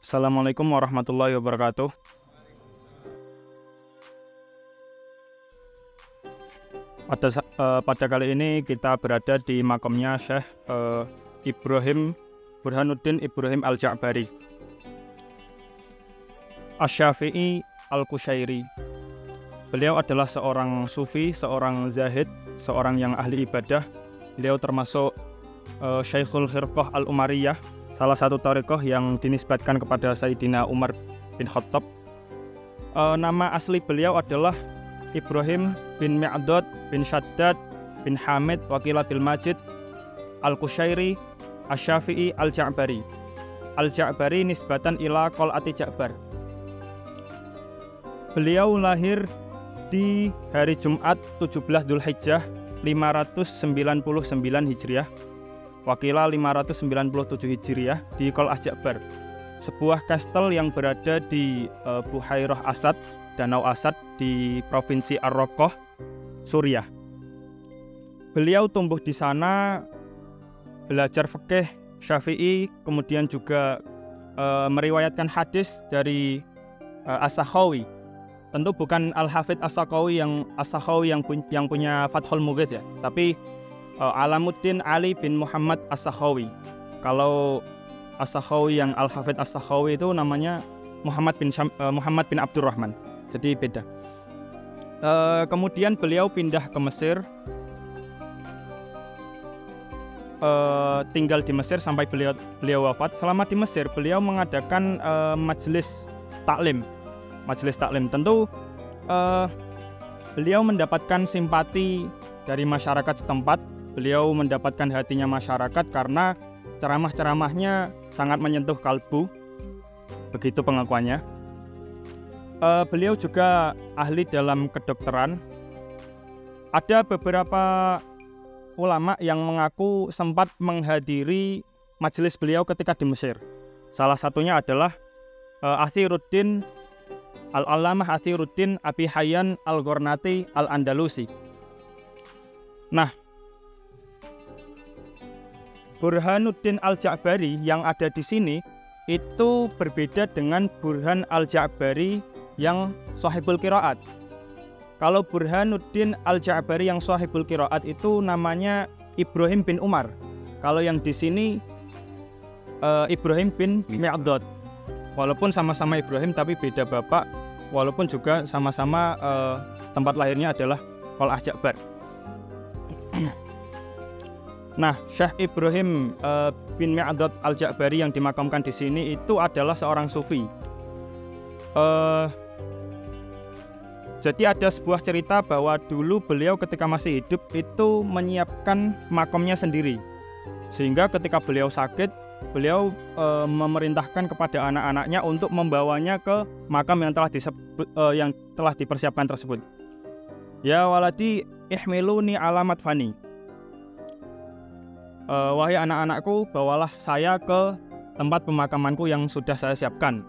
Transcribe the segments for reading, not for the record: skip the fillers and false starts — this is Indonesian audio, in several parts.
Assalamualaikum warahmatullahi wabarakatuh. Pada kali ini kita berada di makamnya Syekh Ibrahim Burhanuddin Ibrahim Al-Ja'bari Asy-Syafi'i Al-Qushairi. Beliau adalah seorang sufi, seorang zahid, seorang yang ahli ibadah. Beliau termasuk Syekhul Khirqah Al-Umariyah, salah satu thariqah yang dinisbatkan kepada Sayyidina Umar bin Khattab. Nama asli beliau adalah Ibrahim bin Mi'dad bin Shaddad bin Hamid Wakila bil Majid Al-Qushairi Asy-Syafi'i Al-Ja'bari. Al-Ja'bari nisbatan ila Qal'ati Ja'bar. Beliau lahir di hari Jumat 17 Dzulhijjah 599 Hijriah, Wakila 597 Hijriah di Qal'ah Ja'bar, sebuah kastel yang berada di Buhairah Asad, Danau Asad di Provinsi Ar-Raqqah, Suriah. Beliau tumbuh di sana, belajar fikih Syafi'i, kemudian juga meriwayatkan hadis dari As-Sakhawi. Tentu bukan Al-Hafidz As-Sakhawi yang punya Fathul Mughith ya, tapi Alamuddin Ali bin Muhammad As-Sakhawi. Kalau As-Sakhawi yang Al-Hafidz As-Sakhawi itu namanya Muhammad bin Abdurrahman, jadi beda. Kemudian beliau pindah ke Mesir, tinggal di Mesir sampai beliau wafat. Selama di Mesir beliau mengadakan majelis taklim. Tentu beliau mendapatkan simpati dari masyarakat setempat. Beliau mendapatkan hatinya masyarakat karena ceramah-ceramahnya sangat menyentuh kalbu, begitu pengakuannya. Beliau juga ahli dalam kedokteran. Ada beberapa ulama yang mengaku sempat menghadiri majelis beliau ketika di Mesir. Salah satunya adalah Athiruddin Al-Allamah Athiruddin Abi Hayyan Al-Ghornati Al-Andalusi. Nah, Burhanuddin Al-Ja'bari yang ada di sini itu berbeda dengan Burhan Al-Ja'bari yang Shahibul Qiraat. Kalau Burhanuddin Al-Ja'bari yang Shahibul Qiraat itu namanya Ibrahim bin Umar. Kalau yang di sini Ibrahim bin Mi'dad. Walaupun sama-sama Ibrahim tapi beda bapak, walaupun juga sama-sama tempat lahirnya adalah Qal'ah Ja'bar. Nah, Syekh Ibrahim bin Mi'dad Al-Ja'bari yang dimakamkan di sini itu adalah seorang sufi. Jadi ada sebuah cerita bahwa dulu beliau ketika masih hidup itu menyiapkan makamnya sendiri. Sehingga ketika beliau sakit, beliau memerintahkan kepada anak-anaknya untuk membawanya ke makam yang telah dipersiapkan tersebut. Ya waladi ihmiluni alamat fani. Wahai anak-anakku, bawalah saya ke tempat pemakamanku yang sudah saya siapkan.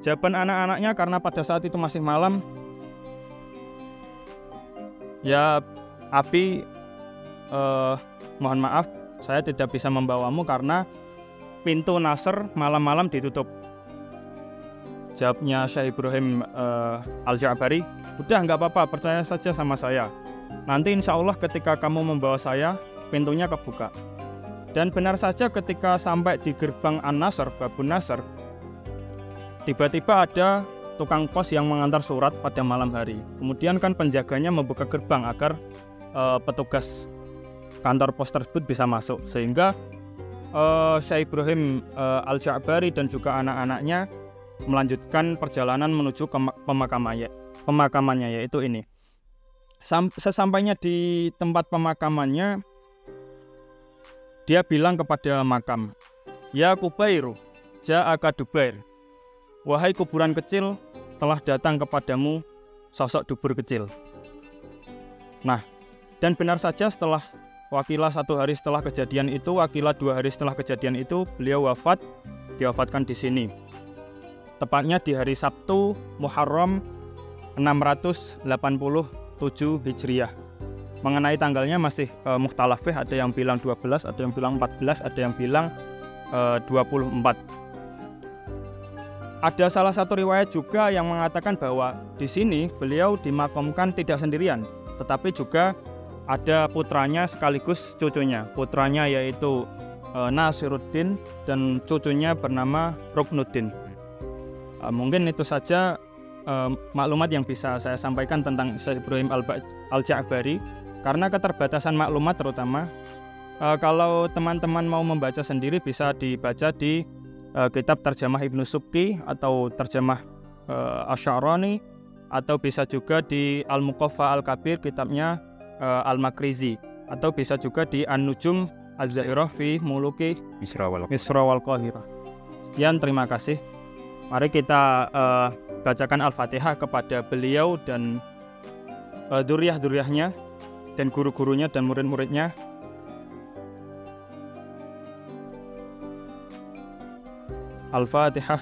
Jawaban anak-anaknya karena pada saat itu masih malam, ya Abi, mohon maaf, saya tidak bisa membawamu karena pintu Nasr malam-malam ditutup. Jawabnya Syekh Ibrahim Al-Ja'bari, udah nggak apa-apa, percaya saja sama saya. Nanti insya Allah ketika kamu membawa saya, pintunya kebuka. Dan benar saja ketika sampai di gerbang An-Nasr, Babun Nasr, tiba-tiba ada tukang pos yang mengantar surat pada malam hari. Kemudian kan penjaganya membuka gerbang agar petugas kantor pos tersebut bisa masuk. Sehingga Syekh Ibrahim Al-Ja'bari dan juga anak-anaknya melanjutkan perjalanan menuju ke pemakamannya, yaitu ini. Sesampainya di tempat pemakamannya, dia bilang kepada makam, "Ya Kubairu, ja'aka Dubair." Wahai kuburan kecil, telah datang kepadamu sosok dubur kecil. Nah, dan benar saja setelah Wakila 1 hari setelah kejadian itu, Wakila 2 hari setelah kejadian itu, beliau wafat, diwafatkan di sini. Tepatnya di hari Sabtu Muharram 687 Hijriah. Mengenai tanggalnya masih mukhtalafih, ada yang bilang 12, ada yang bilang 14, ada yang bilang 24. ada salah satu riwayat juga yang mengatakan bahwa di sini beliau dimakamkan tidak sendirian, tetapi juga ada putranya sekaligus cucunya. Putranya yaitu Nasiruddin dan cucunya bernama Ruknuddin. Mungkin itu saja maklumat yang bisa saya sampaikan tentang Syekh Ibrahim Al-Ja'bari. Karena keterbatasan maklumat terutama, kalau teman-teman mau membaca sendiri bisa dibaca di kitab Terjemah Ibnu Subki atau Terjemah Asy'arani, atau bisa juga di Al-Muqaffa Al-Kabir kitabnya Al-Makrizi, atau bisa juga di An-Nujum Az-Zahirah fi Muluki Misra wal Qahirah. Sekian, terima kasih. Mari kita bacakan Al-Fatihah kepada beliau dan dzurriyyah-dzurriyyahnya dan guru-gurunya dan murid-muridnya. Al-Fatihah.